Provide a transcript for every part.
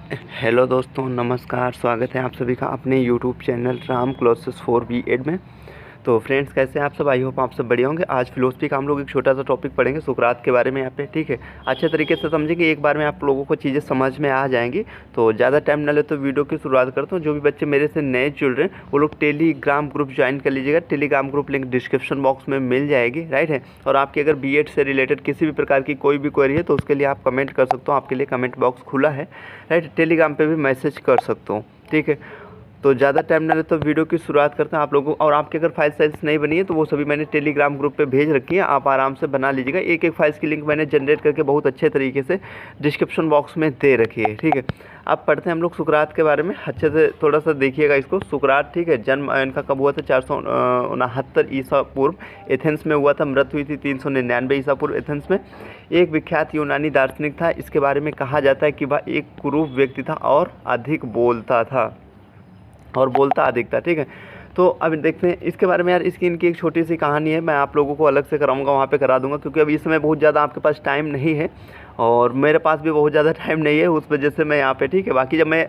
Hello दोस्तों, नमस्कार। स्वागत है आप सभी का अपने YouTube channel Ram classes for B.Ed में। तो फ्रेंड्स, कैसे हैं आप सब? आई होप आप सब बढ़िया होंगे। आज फिलोसफी का हम लोग एक छोटा सा टॉपिक पढ़ेंगे, सुकरात के बारे में यहाँ पे। ठीक है, अच्छे तरीके से समझेंगे, एक बार में आप लोगों को चीज़ें समझ में आ जाएंगी। तो ज़्यादा टाइम ना ले तो वीडियो की शुरुआत करता हूँ। जो भी बच्चे मेरे से नए जुड़ रहे हैं वो लोग टेलीग्राम ग्रुप ज्वाइन कर लीजिएगा। Telegram group link description box में मिल जाएगी, राइट है। और आपकी अगर B.Ed से रिलेटेड किसी भी प्रकार की कोई भी क्वेरी है तो उसके लिए आप कमेंट कर सकते हो, आपके लिए कमेंट बॉक्स खुला है, राइट। टेलीग्राम पे भी मैसेज कर सकते हो, ठीक है। तो ज़्यादा टाइम ना ले तो वीडियो की शुरुआत करते हैं आप लोगों को। और आपकी अगर फाइल साइज नहीं बनी है तो वो सभी मैंने टेलीग्राम ग्रुप पे भेज रखी है, आप आराम से बना लीजिएगा। एक एक फाइल्स की लिंक मैंने जनरेट करके बहुत अच्छे तरीके से डिस्क्रिप्शन बॉक्स में दे रखी है, ठीक है। अब पढ़ते हैं हम लोग सुकरात के बारे में। अच्छे से थोड़ा सा देखिएगा इसको। सुकरात, ठीक है, जन्म इनका कब हुआ था? 469 ईसा पूर्व एथेंस में हुआ था। मृत्यु हुई थी 399 ईसा पूर्व एथेंस में। एक विख्यात यूनानी दार्शनिक था। इसके बारे में कहा जाता है कि वह एक कुरूप व्यक्ति था और अधिक बोलता था, और बोलता अधिक था, ठीक है। तो अब देखते हैं इसके बारे में। यार, इसकी इनकी एक छोटी सी कहानी है, मैं आप लोगों को अलग से कराऊंगा, वहाँ पे करा दूंगा, क्योंकि अभी इस समय बहुत ज़्यादा आपके पास टाइम नहीं है और मेरे पास भी बहुत ज़्यादा टाइम नहीं है, उस वजह से मैं यहाँ पे, ठीक है। बाकी जब मैं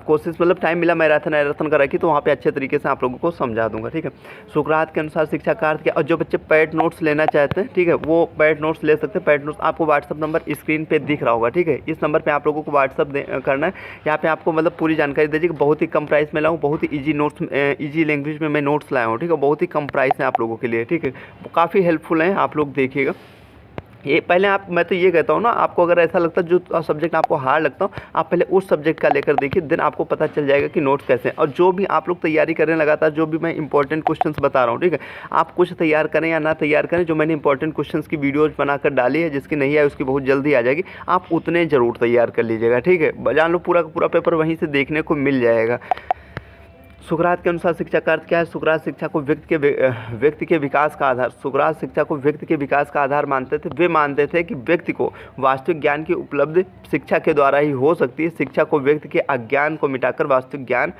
कोशिश मतलब टाइम मिला मैराथन करा की तो वहाँ पे अच्छे तरीके से आप लोगों को समझा दूंगा, ठीक है। सुकरात के अनुसार शिक्षा का अर्थ क्या? और जो बच्चे पैड नोट्स लेना चाहते हैं, ठीक है, वो पैड नोट्स ले सकते हैं। पैड नोट्स आपको व्हाट्सअप नंबर स्क्रीन पे दिख रहा होगा, ठीक है। इस नंबर पे आप लोगों को व्हाट्सअप करना है। यहाँ पे आपको मतलब पूरी जानकारी दीजिए। बहुत ही कम प्राइस में लाऊँ, बहुत ही ईजी नोट्स, ईजी लैंग्वेज में मैं नोट्स लाया हूँ, ठीक है। बहुत ही कम प्राइस है आप लोगों के लिए, ठीक है। काफ़ी हेल्पफुल हैं, आप लोग देखिएगा। ये पहले आप, मैं तो ये कहता हूँ ना, आपको अगर ऐसा लगता है जो सब्जेक्ट आपको हार्ड लगता हो, आप पहले उस सब्जेक्ट का लेकर देखिए, देन आपको पता चल जाएगा कि नोट्स कैसे हैं। और जो भी आप लोग तैयारी करें लगातार, जो भी मैं इंपॉर्टेंट क्वेश्चंस बता रहा हूँ, ठीक है, आप कुछ तैयार करें या ना तैयार करें, जो मैंने इंपॉर्टेंट क्वेश्चंस की वीडियोज़ बनाकर डाली है, जिसकी नहीं है उसकी बहुत जल्दी आ जाएगी, आप उतने ज़रूर तैयार कर लीजिएगा, ठीक है। जान लो पूरा का पूरा पेपर वहीं से देखने को मिल जाएगा। सुकरात के अनुसार शिक्षा का अर्थ क्या है? सुकरात शिक्षा को व्यक्ति के विकास का आधार, सुकरात शिक्षा को व्यक्ति के विकास का आधार मानते थे। वे मानते थे कि व्यक्ति को वास्तविक ज्ञान की उपलब्धि शिक्षा के द्वारा ही हो सकती है। शिक्षा को व्यक्ति के अज्ञान को मिटाकर वास्तविक ज्ञान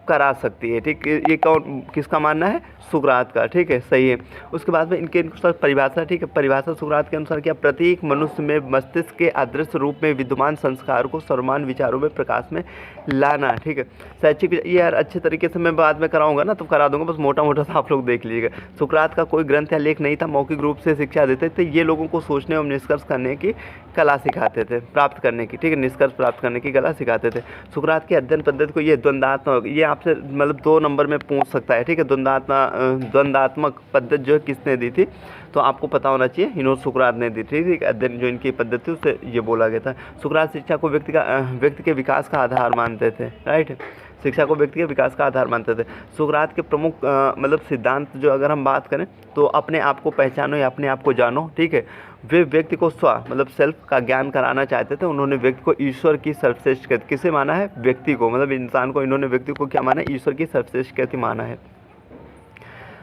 करा सकती है, ठीक। ये कौन, किसका मानना है? सुकरात का, ठीक है, सही है। उसके बाद में इनके अनुसार परिभाषा, ठीक है, परिभाषा सुकरात के अनुसार क्या? प्रत्येक मनुष्य में मस्तिष्क के अदृश्य रूप में विद्यमान संस्कार को सर्वमान्य विचारों में प्रकाश में लाना, ठीक है। शैक्षिक, ये यार अच्छे तरीके से मैं बाद में कराऊंगा ना, तो करा दूंगा, बस मोटा मोटा सा आप लोग देख लीजिएगा। सुकरात का कोई ग्रंथ या लेख नहीं था, मौखिक रूप से शिक्षा देते थे। ये लोगों को सोचने और निष्कर्ष करने की कला सिखाते थे, प्राप्त करने की, ठीक है, निष्कर्ष प्राप्त करने की कला सिखाते थे। सुकरात की अध्ययन पद्धति को ये द्वंद्वात्मक, ये आपसे मतलब 2 नंबर में पूछ सकता है, ठीक है। द्वंद्वात्मक पद्धति जो है किसने दी थी, तो आपको पता होना चाहिए, इन्होंने सुकरात ने दी थी, ठीक है। अध्ययन जो इनकी पद्धति उससे ये बोला गया था। सुकरात शिक्षा को व्यक्ति के विकास का आधार मानते थे, राइट। शिक्षा को व्यक्ति के विकास का आधार मानते थे। सुकरात के प्रमुख मतलब सिद्धांत जो अगर हम बात करें तो अपने आप को पहचानो या अपने आप को जानो, ठीक है। वे व्यक्ति को स्व मतलब सेल्फ का ज्ञान कराना चाहते थे। उन्होंने व्यक्ति को ईश्वर की सर्वश्रेष्ठ कृति, किसे माना है? व्यक्ति को, मतलब इंसान को। इन्होंने व्यक्ति को क्या माना है? ईश्वर की सर्वश्रेष्ठ कृति माना है।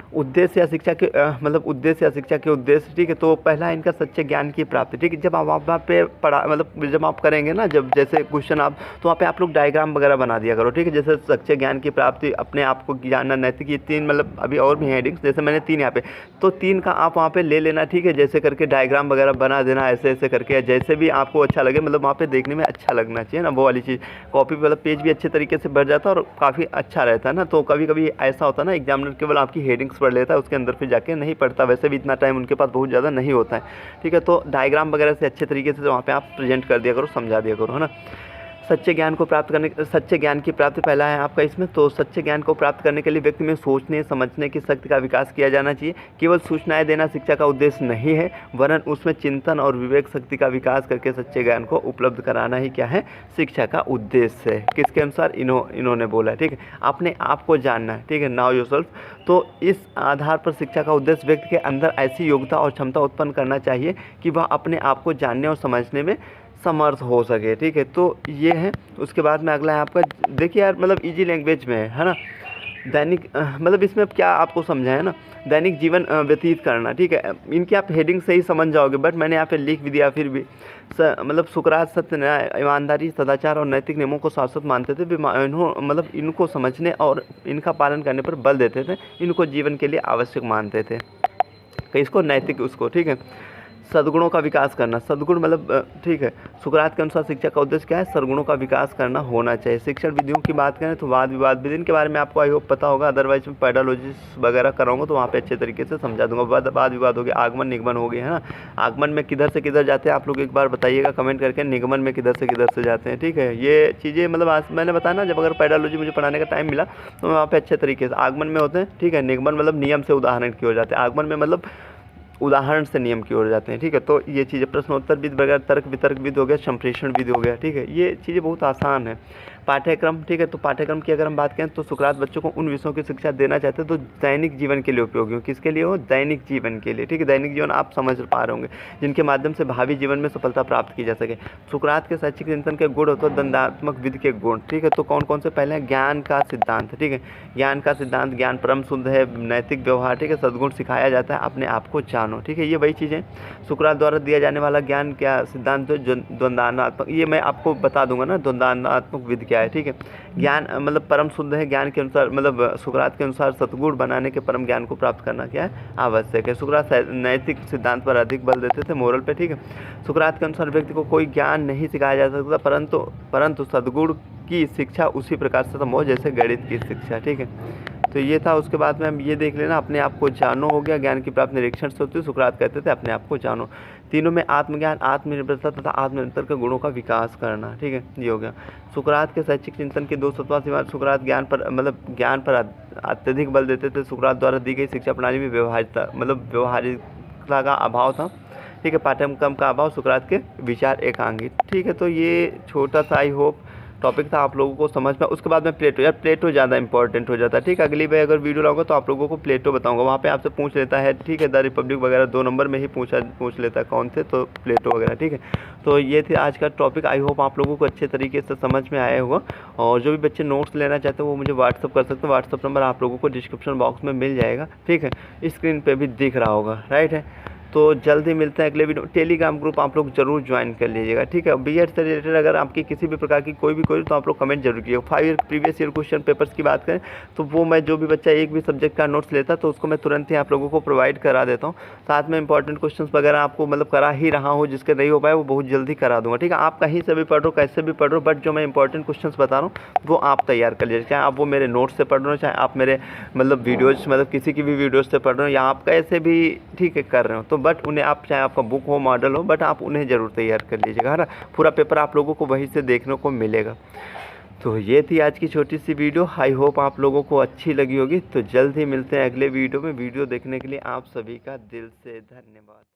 उद्देश्य या शिक्षा के मतलब उद्देश्य या शिक्षा के उद्देश्य, ठीक है। तो पहला इनका सच्चे ज्ञान की प्राप्ति, ठीक है। जब आप वहाँ पे पढ़ा मतलब जब आप करेंगे ना, जब जैसे क्वेश्चन आप, तो वहाँ पे आप लोग डायग्राम वगैरह बना दिया करो, ठीक है। जैसे सच्चे ज्ञान की प्राप्ति, अपने आप को जानना, नैतिक, ये 3 मतलब अभी और भी हेडिंग्स, जैसे मैंने 3 यहाँ पे, तो 3 का आप वहाँ पे ले लेना, ठीक है। जैसे करके डायग्राम वगैरह बना देना, ऐसे ऐसे करके, जैसे भी आपको अच्छा लगे, मतलब वहाँ पे देखने में अच्छा लगना चाहिए ना, वो वाली चीज़। कॉपी मतलब पेज भी अच्छे तरीके से भर जाता है और काफ़ी अच्छा रहता है ना। तो कभी कभी ऐसा होता है ना, एग्जामिनर केवल आपकी हेडिंग्स पढ़ लेता है, उसके अंदर फिर जाके नहीं पढ़ता। वैसे भी इतना टाइम उनके पास बहुत ज़्यादा नहीं होता है, ठीक है। तो डायग्राम वगैरह से अच्छे तरीके से वहाँ पे आप प्रेजेंट कर दिया करो, समझा दिया करो, है ना। सच्चे ज्ञान को प्राप्त करने, सच्चे ज्ञान की प्राप्ति पहला है आपका इसमें। तो सच्चे ज्ञान को प्राप्त करने के लिए व्यक्ति में सोचने समझने की शक्ति का विकास किया जाना चाहिए। केवल सूचनाएं देना शिक्षा का उद्देश्य नहीं है, वरन उसमें चिंतन और विवेक शक्ति का विकास करके सच्चे ज्ञान को उपलब्ध कराना ही क्या है? शिक्षा का उद्देश्य है। किसके अनुसार? इन्होंने बोला है, ठीक है। अपने आप को जानना है, ठीक है, नाउ योरसेल्फ। तो इस आधार पर शिक्षा का उद्देश्य व्यक्ति के अंदर ऐसी योग्यता और क्षमता उत्पन्न करना चाहिए कि वह अपने आप को जानने और समझने में समर्थ हो सके, ठीक है। तो ये है। उसके बाद में अगला है आपका, देखिए यार, मतलब इजी लैंग्वेज में है ना। दैनिक मतलब इसमें अब क्या आपको समझा है ना, दैनिक जीवन व्यतीत करना, ठीक है। इनकी आप हेडिंग से ही समझ जाओगे, बट मैंने यहाँ पे लिख भी दिया फिर भी। मतलब सुकरात सत्य, न्याय, ईमानदारी, सदाचार और नैतिक नियमों को शाश्वत मानते थे। मतलब इनको समझने और इनका पालन करने पर बल देते थे। इनको जीवन के लिए आवश्यक मानते थे, इसको नैतिक, उसको, ठीक है। सद्गुणों का विकास करना। सद्गुण मतलब ठीक है, सुकरात के अनुसार शिक्षा का उद्देश्य क्या है? सद्गुणों का विकास करना होना चाहिए। शिक्षण विधियों की बात करें तो वाद विवाद विधि के बारे में आपको आई होप पता होगा, अदरवाइज मैं पेडालॉजी वगैरह कराऊंगा तो वहाँ पे अच्छे तरीके से समझा दूंगा। वाद विवाद हो गया, आगमन निगमन हो गया, है ना। आगमन में किधर से किधर जाते हैं आप लोग एक बार बताइएगा कमेंट करके, निगमन में किधर से किधर से जाते हैं, ठीक है। ये चीज़ें मतलब आज मैंने बताया ना, जब अगर पेडालॉजी मुझे पढ़ाने का टाइम मिला तो मैं वहाँ पे अच्छे तरीके से, आगमन में होते हैं, ठीक है। निगमन मतलब नियम से उदाहरण की ओर जाते हैं, आगमन में मतलब उदाहरण से नियम की ओर जाते हैं, ठीक है। तो ये चीज़ें प्रश्नोत्तर विधि वगैरह, तर्क वितर्क विधि हो गया, संप्रेषण विधि हो गया, ठीक है। ये चीज़ें बहुत आसान है। पाठ्यक्रम, ठीक है। तो पाठ्यक्रम की अगर हम बात करें तो सुकरात बच्चों को उन विषयों की शिक्षा देना चाहते हैं तो दैनिक जीवन के लिए उपयोगी हो। किसके लिए हो? दैनिक जीवन के लिए, ठीक है। दैनिक जीवन आप समझ पा रहे होंगे, जिनके माध्यम से भावी जीवन में सफलता प्राप्त की जा सके। सुकरात के शैक्षिक चिंतन के गुण होते हैं द्वंद्वात्मक विधि के गुण, ठीक है। तो कौन कौन से? पहले ज्ञान का सिद्धांत, ठीक है। ज्ञान का सिद्धांत, ज्ञान परम शुद्ध है, नैतिक व्यवहार, ठीक है। सद्गुण सिखाया जाता है, अपने आप को जानो, ठीक है। ये वही चीज़ें सुकरात द्वारा दिया जाने वाला ज्ञान क्या सिद्धांत है? द्वंद्वात्मक, ये मैं आपको बता दूंगा ना, द्वंद्वात्मक विधि क्या है, ठीक है। ज्ञान मतलब परम शुद्ध है, ज्ञान के अनुसार मतलब सुकरात के अनुसार सद्गुण बनाने के परम ज्ञान को प्राप्त करना क्या है? आवश्यक है। सुकरात नैतिक सिद्धांत पर अधिक बल देते थे, मोरल पे, ठीक है। सुकरात के अनुसार व्यक्ति को कोई ज्ञान नहीं सिखाया जा सकता, परंतु सद्गुण की शिक्षा उसी प्रकार से संभव जैसे गणित की शिक्षा, ठीक है। तो ये था। उसके बाद में हम ये देख लेना, अपने आप को जानो हो गया, ज्ञान की प्राप्ति निरीक्षण से होती है। सुकरात कहते थे अपने आप को जानो। तीनों में आत्मज्ञान, आत्मनिर्भरता तथा आत्मनिर्भर के गुणों का विकास करना, ठीक है। ये हो गया। सुकरात के शैक्षिक चिंतन की 2 सीमा। सुकरात ज्ञान पर मतलब ज्ञान पर अत्यधिक बल देते थे। सुकरात द्वारा दी गई शिक्षा प्रणाली में व्यवहारिकता का अभाव था, ठीक है। पाठ्यक्रम का अभाव, सुकरात के विचार एकांगी, ठीक है। तो ये छोटा सा आई होप टॉपिक था आप लोगों को समझ में। उसके बाद में प्लेटो, यार प्लेटो ज़्यादा इंपॉर्टेंट हो जाता है, ठीक है। अगली बार अगर वीडियो लाऊंगा तो आप लोगों को प्लेटो बताऊंगा, वहाँ पे आपसे पूछ लेता है, ठीक है। द रिपब्लिक वगैरह 2 नंबर में ही पूछ लेता है कौन थे, तो प्लेटो वगैरह, ठीक है। तो ये थी आज का टॉपिक। आई होप आप लोगों को अच्छे तरीके से समझ में आया होगा। और जो भी बच्चे नोट्स लेना चाहते हैं वो मुझे व्हाट्सअप कर सकते हैं। व्हाट्सअप नंबर आप लोगों को डिस्क्रिप्शन बॉक्स में मिल जाएगा, ठीक है। स्क्रीन पर भी दिख रहा होगा, राइट है। तो जल्द ही मिलते हैं अगले वीडियो। टेलीग्राम ग्रुप आप लोग जरूर ज्वाइन कर लीजिएगा, ठीक है। बीएड से रिलेटेड अगर आपकी किसी भी प्रकार की कोई भी क्वेरी तो आप लोग कमेंट जरूर कीजिएगा। 5 year previous year question papers की बात करें तो वो मैं जो भी बच्चा एक भी सब्जेक्ट का नोट्स लेता तो उसको मैं तुरंत ही आप लोगों को प्रोवाइड करा देता हूँ। साथ में इंपॉर्टेंट क्वेश्चन वगैरह आपको मतलब करा ही रहा हूँ, जिसके नहीं हो पाए वो बहुत जल्दी करा दूँगा, ठीक है। आप कहीं से भी पढ़ रहे हो, कैसे भी पढ़ रहे हो, बट जो मैं इंपॉर्टेंट क्वेश्चन बता रहा हूँ वो आप तैयार कर लीजिए। चाहे आप वो मेरे नोट्स से पढ़ रहे हो, चाहे आप मेरे मतलब वीडियोज़ मतलब किसी की भी वीडियोज़ से पढ़ रहे हो, या आप कैसे भी ठीक है कर रहे हो, तो बट उन्हें आप चाहे आपका बुक हो, मॉडल हो, बट आप उन्हें ज़रूर तैयार कर लीजिएगा, है ना। पूरा पेपर आप लोगों को वहीं से देखने को मिलेगा। तो ये थी आज की छोटी सी वीडियो। आई होप आप लोगों को अच्छी लगी होगी। तो जल्द ही मिलते हैं अगले वीडियो में। वीडियो देखने के लिए आप सभी का दिल से धन्यवाद।